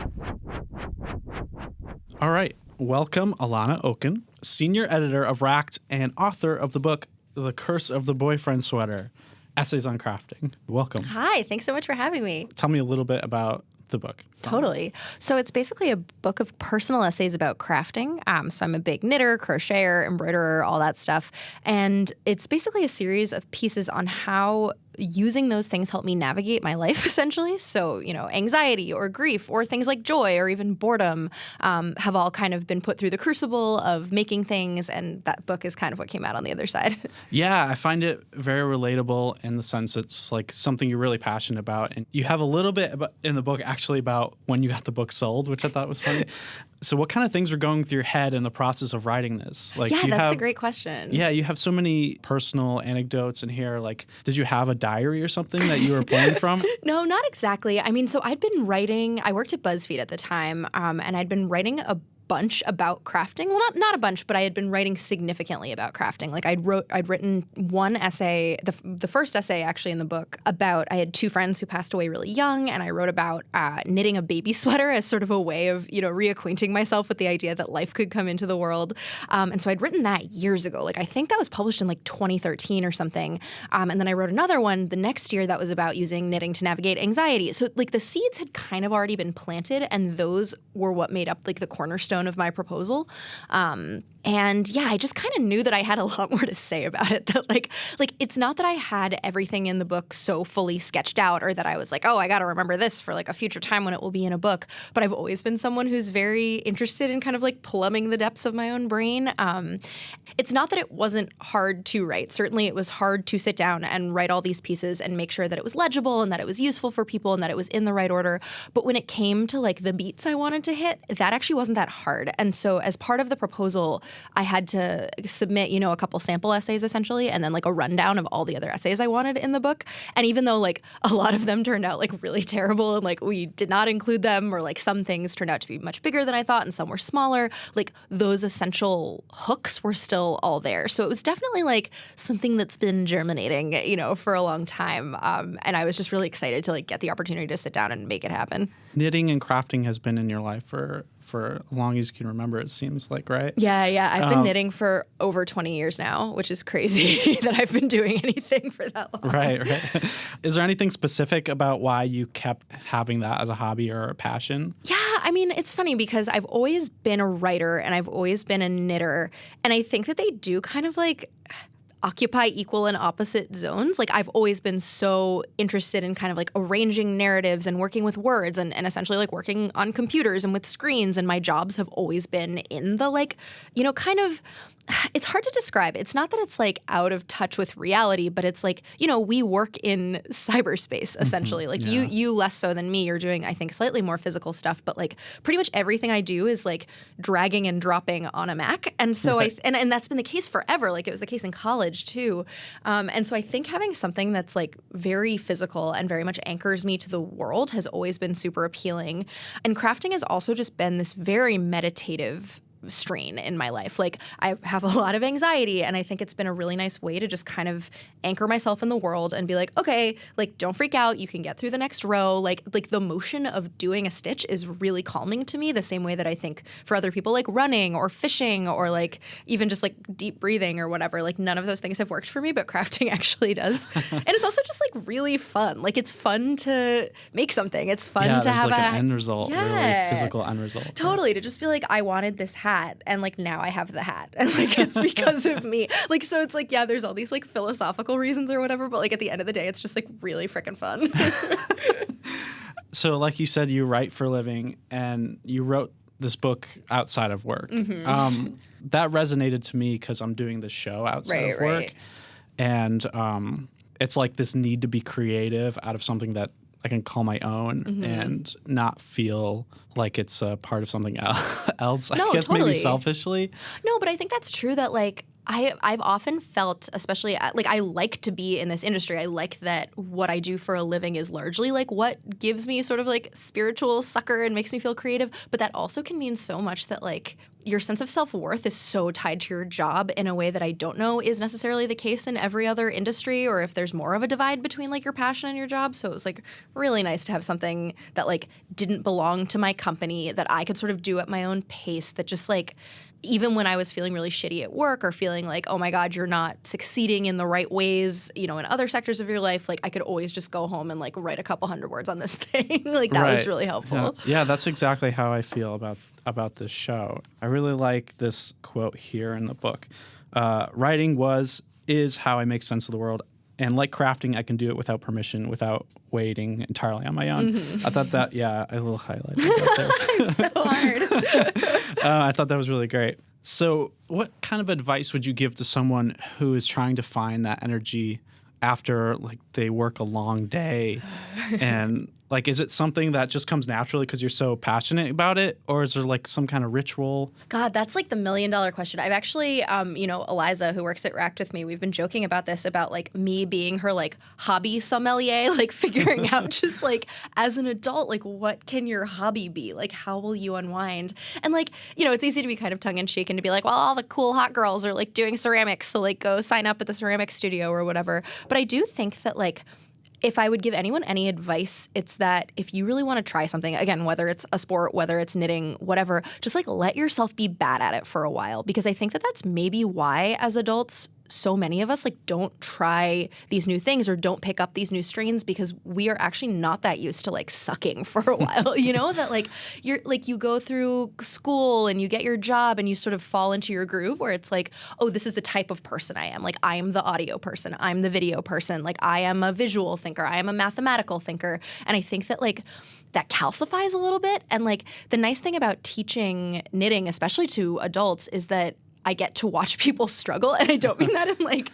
All right, welcome Alanna Okun, senior editor of Racked and author of the book The Curse of the Boyfriend Sweater, Essays on Crafting. Welcome. Hi, thanks so much for having me. Tell me a little bit about the book. Totally. So it's basically a book of personal essays about crafting. So I'm a big knitter, crocheter, embroiderer, all that stuff. And it's basically a series of pieces on how using those things help me navigate my life, essentially. So, anxiety or grief or things like joy or even boredom have all kind of been put through the crucible of making things. And that book is kind of what came out on the other side. Yeah, I find it very relatable in the sense it's like something you're really passionate about. And you have a little bit in the book actually about when you got the book sold, which I thought was funny. So what kind of things were going through your head in the process of writing this? That's a great question. Yeah, you have so many personal anecdotes in here. Like, did you have a diary or something that you were pulling from? No, not exactly. I mean, so I'd been writing, I worked at BuzzFeed at the time, and I'd been writing a bunch about crafting. Well, not a bunch, but I had been writing significantly about crafting. Like I'd written one essay, the first essay actually in the book about, I had two friends who passed away really young, and I wrote about knitting a baby sweater as sort of a way of, reacquainting myself with the idea that life could come into the world. And so I'd written that years ago. Like I think that was published in like 2013 or something. And then I wrote another one the next year that was about using knitting to navigate anxiety. So like the seeds had kind of already been planted, and those were what made up like the cornerstone of my proposal. And yeah, I just kind of knew that I had a lot more to say about it. That like it's not that I had everything in the book so fully sketched out, or that I was like, oh, I got to remember this for like a future time when it will be in a book. But I've always been someone who's very interested in kind of like plumbing the depths of my own brain. It's not that it wasn't hard to write. Certainly it was hard to sit down and write all these pieces and make sure that it was legible and that it was useful for people and that it was in the right order. But when it came to like the beats I wanted to hit, that actually wasn't that hard. And so as part of the proposal, I had to submit, a couple sample essays essentially, and then like a rundown of all the other essays I wanted in the book. And even though like a lot of them turned out like really terrible and like we did not include them, or like some things turned out to be much bigger than I thought and some were smaller, like those essential hooks were still all there. So it was definitely like something that's been germinating, for a long time. And I was just really excited to like get the opportunity to sit down and make it happen. Knitting and crafting has been in your life for as long as you can remember, it seems like, right? Yeah. I've been knitting for over 20 years now, which is crazy that I've been doing anything for that long. Right. Is there anything specific about why you kept having that as a hobby or a passion? Yeah, I mean, it's funny because I've always been a writer and I've always been a knitter. And I think that they do kind of like occupy equal and opposite zones. Like I've always been so interested in kind of like arranging narratives and working with words and essentially like working on computers and with screens. And my jobs have always been in the like, kind of, it's hard to describe. It's not that it's like out of touch with reality, but it's like, we work in cyberspace essentially. Mm-hmm. Like you less so than me. You're doing, I think, slightly more physical stuff, but like pretty much everything I do is like dragging and dropping on a Mac. And so and that's been the case forever. Like it was the case in college too. And so I think having something that's like very physical and very much anchors me to the world has always been super appealing. And crafting has also just been this very meditative strain in my life. Like I have a lot of anxiety, and I think it's been a really nice way to just kind of anchor myself in the world and be like, okay, like don't freak out. You can get through the next row. Like the motion of doing a stitch is really calming to me, the same way that I think for other people, like running or fishing or like even just like deep breathing or whatever, like none of those things have worked for me, but crafting actually does. And it's also just like really fun. Like it's fun to make something. It's fun to have like an end result, really physical end result. Totally, to just be like, I wanted this hat, and like now I have the hat, and like it's because of me. Like so, it's like there's all these like philosophical reasons or whatever, but like at the end of the day, it's just like really freaking fun. So, like you said, you write for a living, and you wrote this book outside of work. Mm-hmm. That resonated to me because I'm doing this show outside of work, and it's like this need to be creative out of something that I can call my own and not feel like it's a part of something else. No, I guess totally. maybe selfishly. No, but I think that's true that like I've often felt, especially like I like to be in this industry. I like that what I do for a living is largely like what gives me sort of like spiritual succor and makes me feel creative. But that also can mean so much that like your sense of self-worth is so tied to your job in a way that I don't know is necessarily the case in every other industry, or if there's more of a divide between like your passion and your job. So it was like really nice to have something that like didn't belong to my company, that I could sort of do at my own pace, that just like even when I was feeling really shitty at work or feeling like, oh my God, you're not succeeding in the right ways, you know, in other sectors of your life, like I could always just go home and like write a couple hundred words on this thing. Like that was really helpful. Yeah, that's exactly how I feel about this show. I really like this quote here in the book. Writing is how I make sense of the world. And like crafting, I can do it without permission, without waiting entirely on my own. I thought that, I will highlight that there. So hard. I thought that was really great. So what kind of advice would you give to someone who is trying to find that energy after like they work a long day? And like, is it something that just comes naturally because you're so passionate about it? Or is there like some kind of ritual? God, that's like the $1 million question. I've actually, Eliza, who works at Racked with me, we've been joking about this, about like me being her like hobby sommelier, like figuring out just like as an adult, like what can your hobby be? Like how will you unwind? And like, it's easy to be kind of tongue in cheek and to be like, well, all the cool hot girls are like doing ceramics, so like go sign up at the ceramic studio or whatever. But I do think that like, if I would give anyone any advice, it's that if you really want to try something, again, whether it's a sport, whether it's knitting, whatever, just like let yourself be bad at it for a while. Because I think that that's maybe why as adults, so many of us like don't try these new things or don't pick up these new strains, because we are actually not that used to like sucking for a while, that like you're like you go through school and you get your job and you sort of fall into your groove where it's like, oh, this is the type of person I am. Like I am the audio person, I'm the video person, like I am a visual thinker, I am a mathematical thinker. And I think that like that calcifies a little bit. And like the nice thing about teaching knitting, especially to adults, is that I get to watch people struggle, and I don't mean that in like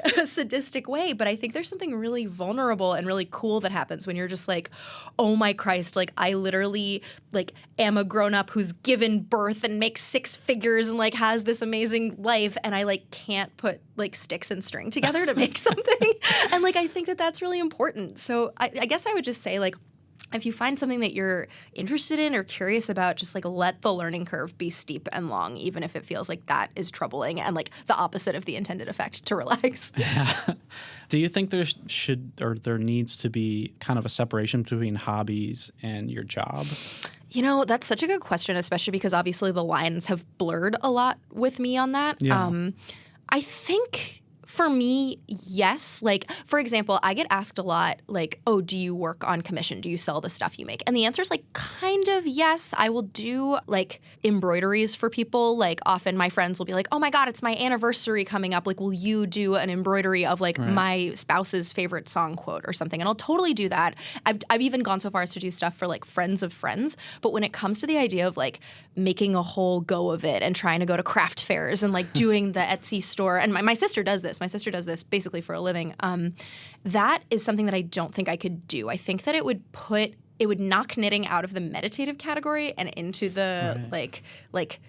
a sadistic way, but I think there's something really vulnerable and really cool that happens when you're just like, oh my Christ, like I literally like am a grown up who's given birth and makes 6 figures and like has this amazing life, and I like can't put like sticks and string together to make something. And like I think that that's really important. So I guess I would just say like, if you find something that you're interested in or curious about, just like let the learning curve be steep and long, even if it feels like that is troubling and like the opposite of the intended effect, to relax. Yeah. Do you think there needs to be kind of a separation between hobbies and your job? That's such a good question, especially because obviously the lines have blurred a lot with me on that. Yeah. I think for me, yes. Like, for example, I get asked a lot, like, oh, do you work on commission? Do you sell the stuff you make? And the answer is like, kind of yes. I will do like embroideries for people. Like often my friends will be like, oh my God, it's my anniversary coming up. Like, will you do an embroidery of like my spouse's favorite song quote or something? And I'll totally do that. I've even gone so far as to do stuff for like friends of friends. But when it comes to the idea of like making a whole go of it and trying to go to craft fairs and like doing the Etsy store, and my sister does this. My sister does this basically for a living. That is something that I don't think I could do. I think that it would knock knitting out of the meditative category and into the like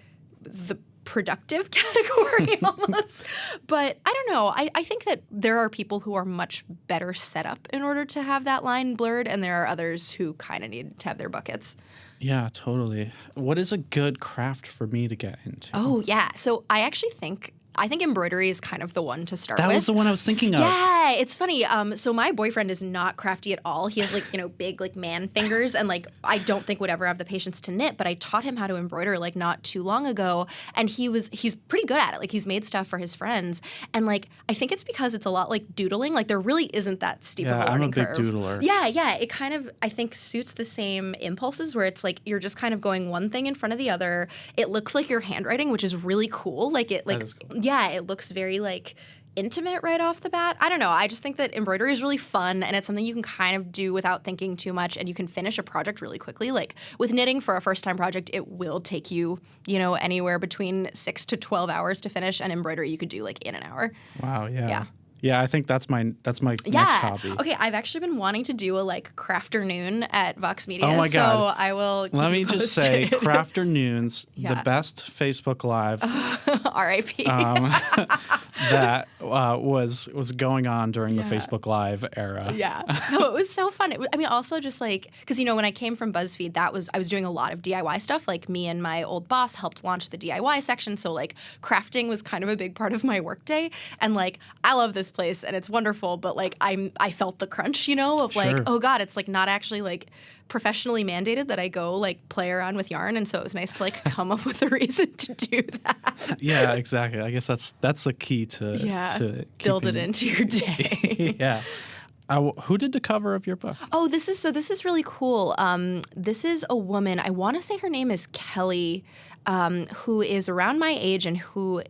the productive category almost. But I don't know. I think that there are people who are much better set up in order to have that line blurred, and there are others who kind of need to have their buckets. Yeah, totally. What is a good craft for me to get into? Oh, yeah. So I actually I think embroidery is kind of the one to start with. That was the one I was thinking of. Yeah, it's funny. So my boyfriend is not crafty at all. He has big man fingers, and I don't think would ever have the patience to knit. But I taught him how to embroider not too long ago, and he's pretty good at it. He's made stuff for his friends, and I think it's because it's a lot like doodling. There really isn't that steep of a learning curve. I'm a big doodler. Yeah. It kind of I think suits the same impulses where it's you're just kind of going one thing in front of the other. It looks like your handwriting, which is really cool. That is cool. Yeah, it looks very intimate right off the bat. I don't know. I just think that embroidery is really fun, and it's something you can kind of do without thinking too much, and you can finish a project really quickly. With knitting for a first-time project, it will take you, anywhere between 6 to 12 hours to finish, and embroidery you could do in an hour. Wow, yeah. Yeah. Yeah, I think that's my next hobby. Okay, I've actually been wanting to do a crafternoon at Vox Media. Oh my God. So I will keep Let me you just say, posted. Crafternoons, Yeah. the best Facebook Live R.I.P. that was going on during the Facebook Live era. Yeah. No, it was so fun. Also just because, when I came from BuzzFeed, I was doing a lot of DIY stuff. Me and my old boss helped launch the DIY section. So, crafting was kind of a big part of my workday. And, I love this place and it's wonderful, but, I felt the crunch, of, Sure. oh, God, it's, not actually, professionally mandated that I go, play around with yarn. And so it was nice to, come up with a reason to do that. Yeah, exactly. I guess that's the key to build it into your day. Yeah. Who did the cover of your book? Oh, this is really cool. This is a woman. I want to say her name is Kelly, who is around my age and who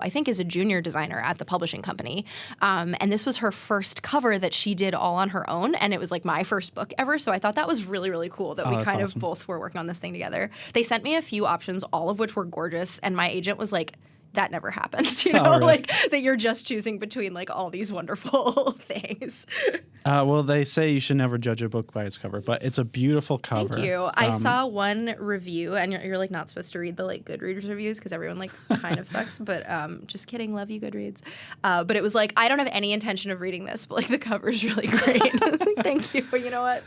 I think is a junior designer at the publishing company. And this was her first cover that she did all on her own, and it was my first book ever. So I thought that was really, really cool that we kind of both were working on this thing together. They sent me a few options, all of which were gorgeous, and my agent was like, that never happens, really? That you're just choosing between all these wonderful things. Well, they say you should never judge a book by its cover, but it's a beautiful cover. Thank you. I saw one review, and you're not supposed to read the Goodreads reviews because everyone kind of sucks. But just kidding, love you, Goodreads. But it was I don't have any intention of reading this, but the cover's really great. Thank you. You know what?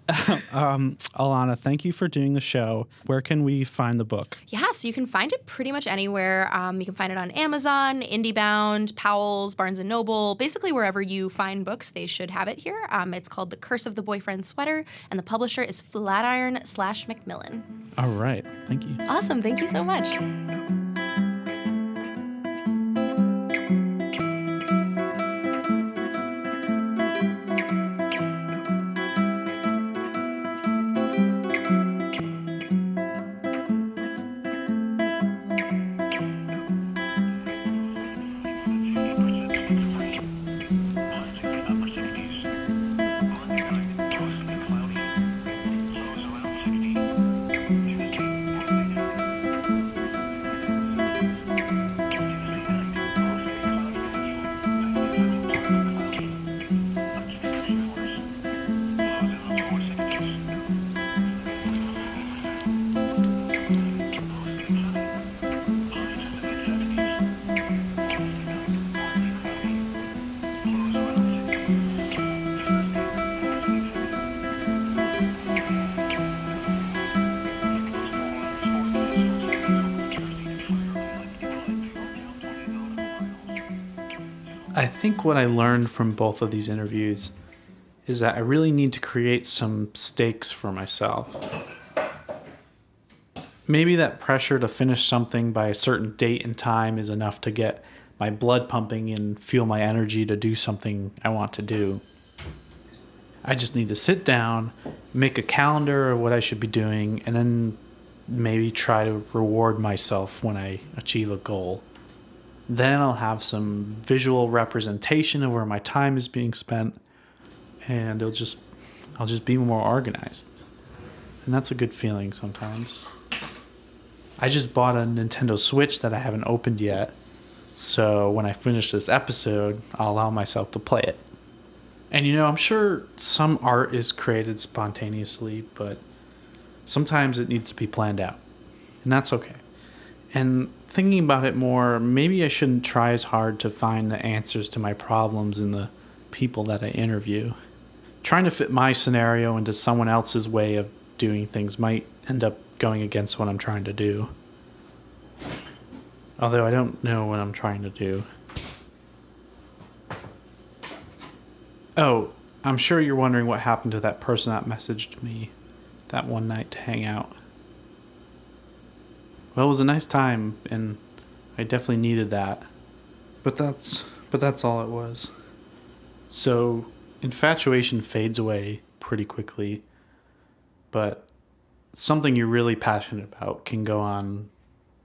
Alanna, thank you for doing the show. Where can we find the book? Yeah, so you can find it pretty much anywhere. You can find it on Amazon, IndieBound, Powell's, Barnes & Noble. Basically, wherever you find books, they should have it here. It's called The Curse of the Boyfriend Sweater, and the publisher is Flatiron/Macmillan. All right. Thank you. Awesome. Thank you so much. I think what I learned from both of these interviews is that I really need to create some stakes for myself. Maybe that pressure to finish something by a certain date and time is enough to get my blood pumping and fuel my energy to do something I want to do. I just need to sit down, make a calendar of what I should be doing, and then maybe try to reward myself when I achieve a goal. Then I'll have some visual representation of where my time is being spent, and I'll just be more organized. And that's a good feeling sometimes. I just bought a Nintendo Switch that I haven't opened yet, so when I finish this episode, I'll allow myself to play it. And I'm sure some art is created spontaneously, but sometimes it needs to be planned out, and that's okay. And thinking about it more, maybe I shouldn't try as hard to find the answers to my problems in the people that I interview. Trying to fit my scenario into someone else's way of doing things might end up going against what I'm trying to do. Although I don't know what I'm trying to do. Oh, I'm sure you're wondering what happened to that person that messaged me that one night to hang out. Well, it was a nice time, and I definitely needed that. But that's all it was. So, infatuation fades away pretty quickly, but something you're really passionate about can go on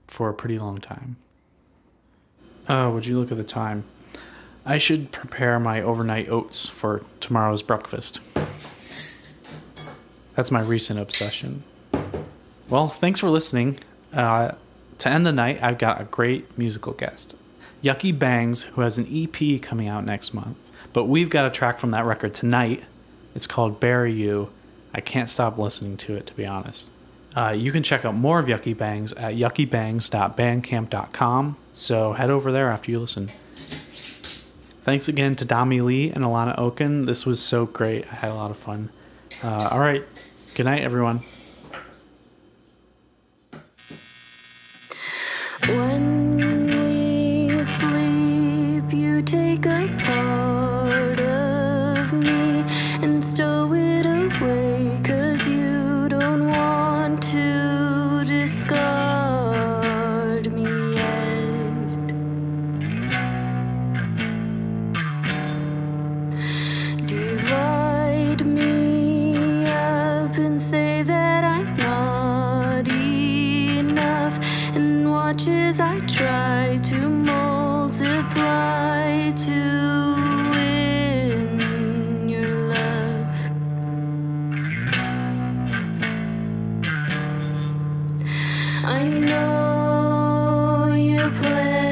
for a pretty long time. Oh, would you look at the time? I should prepare my overnight oats for tomorrow's breakfast. That's my recent obsession. Well, thanks for listening. To end the night, I've got a great musical guest, Yucky Bangs, who has an EP coming out next month. But we've got a track from that record tonight. It's called Bury You. I can't stop listening to it, to be honest. You can check out more of Yucky Bangs at yuckybangs.bandcamp.com, so head over there after you listen. Thanks again to Dami Lee and Alanna Okun. This was so great. I had a lot of fun. All right. Good night, everyone. When we sleep, you take a part of me and stow it away, 'cause you don't want to discard me yet. Divide me up and say that I'm not enough, and watch as I try to multiply to win your love. I know you plan